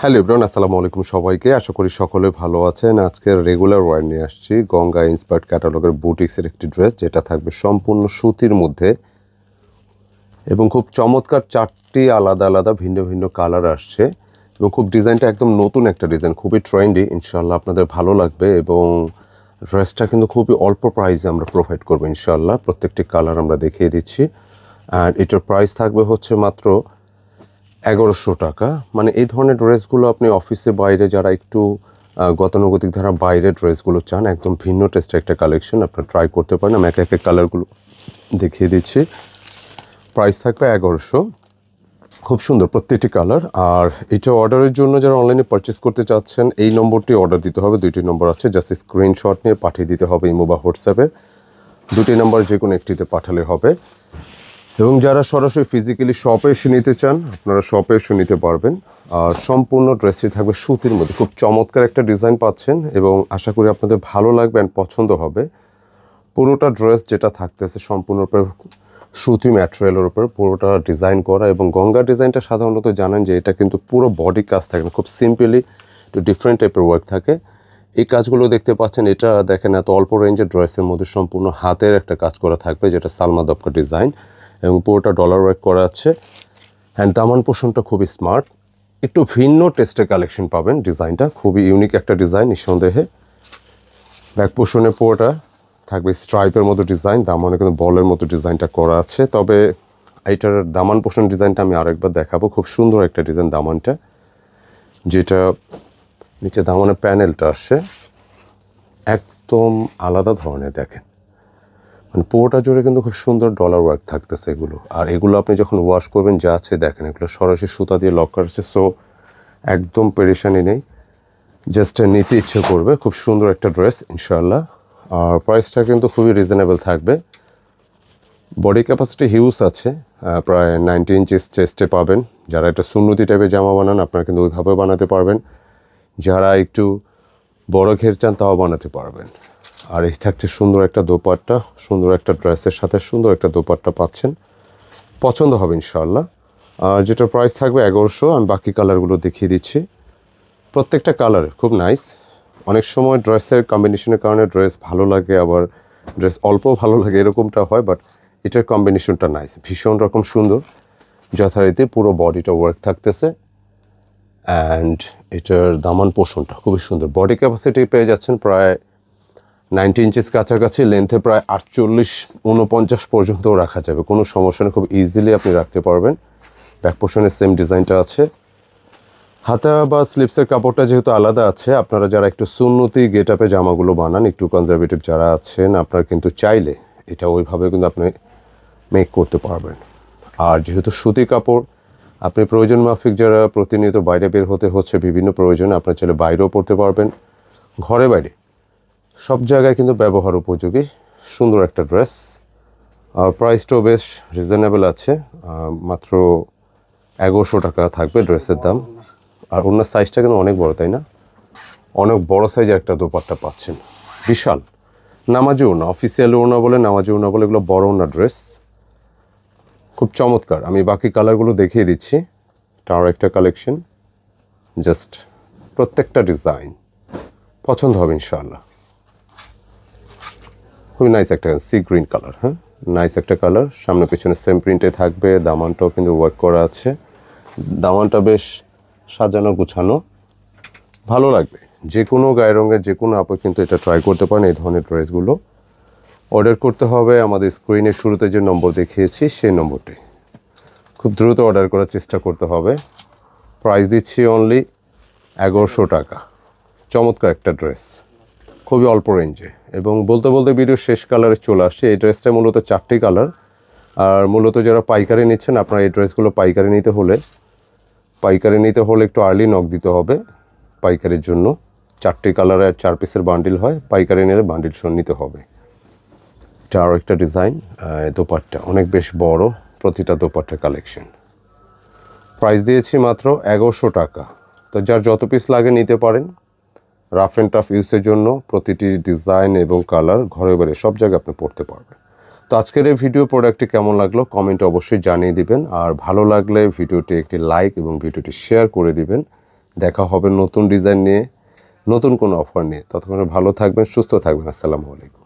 Hello everyone, আসসালামু আলাইকুম সবাইকে। আশা করি সকলে ভালো আছেন। আজকের রেগুলার ওয়্যার নিয়ে আসছি গঙ্গা ইন্সপায়ার্ড ক্যাটালগের বুটিক্সের একটি ড্রেস, যেটা থাকবে সম্পূর্ণ সুতির মধ্যে এবং খুব চমৎকার। চারটি আলাদা আলাদা ভিন্ন ভিন্ন কালার আসছে এবং খুব ডিজাইনটা একদম নতুন একটা ডিজাইন, খুবই ট্রেন্ডি। ইনশাআল্লাহ আপনাদের ভালো লাগবে এবং ড্রেসটা কিন্তু খুবই অল্প প্রাইসে আমরা প্রোভাইড করবো ইনশাআল্লাহ। প্রত্যেকটি কালার আমরা দেখিয়ে দিচ্ছি অ্যান্ড এটার প্রাইস থাকবে হচ্ছে মাত্র 1100 টাকা। মানে এই ধরনের ড্রেসগুলো আপনি অফিসে বাইরে যারা একটু গতানুগতিক ধারা বাইরে ড্রেসগুলো চান, একদম ভিন্ন টেস্টের একটা কালেকশন আপনারা ট্রাই করতে পারেন। আমি একে একে কালারগুলো দেখিয়ে দিচ্ছি। প্রাইস থাকবে 1100। খুব সুন্দর প্রত্যেকটি কালার। আর এটা অর্ডারের জন্য যারা অনলাইনে পারচেস করতে চাচ্ছেন, এই নম্বরটি অর্ডার দিতে হবে। দুইটি নম্বর আছে, জাস্ট স্ক্রিনশট নিয়ে পাঠিয়ে দিতে হবে ইমো বা হোয়াটসঅ্যাপে। দুটি নাম্বার যে কোনো একটিতে পাঠালে হবে। এবং যারা সরাসরি ফিজিক্যালি শপে এসে নিতে চান, আপনারা শপে এসে নিতে পারবেন। আর সম্পূর্ণ ড্রেসটি থাকবে সুতির মধ্যে, খুব চমৎকার একটা ডিজাইন পাচ্ছেন এবং আশা করি আপনাদের ভালো লাগবে অ্যান্ড পছন্দ হবে। পুরোটা ড্রেস যেটা থাকতেছে সম্পূর্ণরূপে সুতি ম্যাটেরিয়ালের উপর পুরোটা ডিজাইন করা। এবং গঙ্গা ডিজাইনটা সাধারণত জানেন যে এটা কিন্তু পুরো বডি কাজ থাকে না, খুব সিম্পলি একটু ডিফারেন্ট টাইপের ওয়ার্ক থাকে। এই কাজগুলো দেখতে পাচ্ছেন, এটা দেখেন এত অল্প রেঞ্জের ড্রেসের মধ্যে সম্পূর্ণ হাতের একটা কাজ করা থাকবে, যেটা সালমা দপকা ডিজাইন এবং পুরোটা ডলার ওয়ার্ক করা আছে। হ্যান্ড দামান পোষণটা খুবই স্মার্ট, একটু ভিন্ন টেস্টের কালেকশন পাবেন। ডিজাইনটা খুবই ইউনিক একটা ডিজাইন নিঃসন্দেহে। ব্যাক পোষণে পুরোটা থাকবে স্ট্রাইপের মতো ডিজাইন, দামানে কিন্তু বলের মতো ডিজাইনটা করা আছে। তবে এইটার দামান পোষণ ডিজাইনটা আমি আরেকবার দেখাবো। খুব সুন্দর একটা ডিজাইন দামানটা, যেটা নিচে দামানের প্যানেলটা আসে একদম আলাদা ধরনের। দেখেন মানে পুরোটা জুড়ে কিন্তু খুব সুন্দর ডলার ওয়ার্ক থাকতেছে এগুলো। আর এগুলো আপনি যখন ওয়াশ করবেন যা আছে দেখেন, এগুলো সরাসরি সুতা দিয়ে লক করা আছে। সো একদম পেরেশানি নেই, জাস্ট নিতে ইচ্ছে করবে। খুব সুন্দর একটা ড্রেস ইনশাআল্লাহ। আর প্রাইসটা কিন্তু খুবই রিজনেবল থাকবে। বডি ক্যাপাসিটি হিউজ আছে, প্রায় 90 ইঞ্চিস চেস্টে পাবেন। যারা একটা সুন্নতি টাইপের জামা বানান আপনারা কিন্তু ওইভাবে বানাতে পারবেন। যারা একটু বড় ঘের চান তাও বানাতে পারবেন। আর এই থাকছে সুন্দর একটা দোপাট্টা, সুন্দর একটা ড্রেসের সাথে সুন্দর একটা দোপাট্টা পাচ্ছেন, পছন্দ হবে ইনশাআল্লাহ। আর যেটা প্রাইস থাকবে 1100। আমি বাকি কালারগুলো দেখিয়ে দিচ্ছি। প্রত্যেকটা কালার খুব নাইস। অনেক সময় ড্রেসের কম্বিনেশনের কারণে ড্রেস ভালো লাগে, আবার ড্রেস অল্প ভালো লাগে, এরকমটা হয়। বাট এটার কম্বিনেশনটা নাইস, ভীষণ রকম সুন্দর। যথারীতি পুরো বডিটা ওয়ার্ক থাকতেছে অ্যান্ড এটার দামান পোষণটা খুবই সুন্দর। বডি ক্যাপাসিটি পেয়ে যাচ্ছেন প্রায় 90 ইঞ্চিস কাছাকাছি, লেন্থে প্রায় 48-49 পর্যন্তও রাখা যাবে, কোনো সমস্যা নেই, খুব ইজিলি আপনি রাখতে পারবেন। ব্যাক পোর্শনের সেম ডিজাইনটা আছে। হাতা বা স্লিপসের কাপড়টা যেহেতু আলাদা আছে, আপনারা যারা একটু সুন্নতি গেট আপে জামাগুলো বানান, একটু কনজারভেটিভ যারা আছেন, আপনারা কিন্তু চাইলে এটা ওইভাবে কিন্তু আপনি মেক করতে পারবেন। আর যেহেতু সুতি কাপড়, আপনি প্রয়োজন মাফিক যারা প্রতিনিয়ত বাইরে বের হতে হচ্ছে বিভিন্ন প্রয়োজনে, আপনার চাইলে বাইরেও পরতে পারবেন, ঘরে বাইরে সব জায়গায় কিন্তু ব্যবহার উপযোগী সুন্দর একটা ড্রেস। আর প্রাইসটাও বেশ রিজনেবল আছে, মাত্র 1100 টাকা থাকবে ড্রেসের দাম। আর ওনার সাইজটা কিন্তু অনেক বড়, তাই না? অনেক বড় সাইজের একটা দোপাট্টা পাচ্ছেন, বিশাল। নামাজি ওড়না, অফিসিয়াল ওড়না বলে, নামাজি ওড়না বলে, এগুলো বড় ওড়না ড্রেস, খুব চমৎকার। আমি বাকি কালারগুলো দেখিয়ে দিচ্ছি। তার একটা কালেকশন, জাস্ট প্রত্যেকটা ডিজাইন পছন্দ হবে ইনশাআল্লাহ। খুবই নাইস একটা সি গ্রিন কালার, হ্যাঁ নাইস একটা কালার। সামনে পেছনে সেম প্রিন্টে থাকবে, দামানটাও কিন্তু ওয়ার্ক করা আছে। দামানটা বেশ সাজানো গুছানো, ভালো লাগবে। যে কোনো গায়ের রঙের যে কোনো আপু কিন্তু এটা ট্রাই করতে পারেন। এই ধরনের ড্রেসগুলো অর্ডার করতে হবে আমাদের স্ক্রিনের শুরুতে যে নম্বর দেখিয়েছি সেই নম্বরটি, খুব দ্রুত অর্ডার করার চেষ্টা করতে হবে। প্রাইস দিচ্ছি অনলি 1100 টাকা। চমৎকার একটা ড্রেস, খুবই অল্প রেঞ্জে। এবং বলতে বলতে ভিডিও শেষ কালারে চলে আসছে। এই ড্রেসটা মূলত 4টি কালার। আর মূলত যারা পাইকারি নিচ্ছেন, আপনারা এই ড্রেসগুলো পাইকারি নিতে হলে একটু আর্লি নক দিতে হবে পাইকারির জন্য। 4টি কালারের 4 পিসের বান্ডিল হয়, পাইকারি নিলে বান্ডিল সহ নিতে হবে। এটা আরও একটা ডিজাইন, দোপাট্টা অনেক বেশ বড়, প্রতিটা দোপাট্টা কালেকশন। প্রাইস দিয়েছি মাত্র 1100 টাকা। তো যার যত পিস লাগে নিতে পারেন, রাফ অ্যান্ড টাফ ইউজের জন্য। প্রতিটি ডিজাইন এবং কালার ঘরে বাইরে সব জায়গায় আপনি পড়তে পারবেন। তো আজকের এই ভিডিও প্রোডাক্টটি কেমন লাগলো কমেন্টে অবশ্যই জানিয়ে দিবেন। আর ভালো লাগলে ভিডিওটি একটি লাইক এবং ভিডিওটি শেয়ার করে দিবেন, দেখা হবে নতুন ডিজাইন নিয়ে, নতুন কোনো অফার নিয়ে। ততক্ষণে ভালো থাকবেন, সুস্থ থাকবেন। আসসালামু আলাইকুম।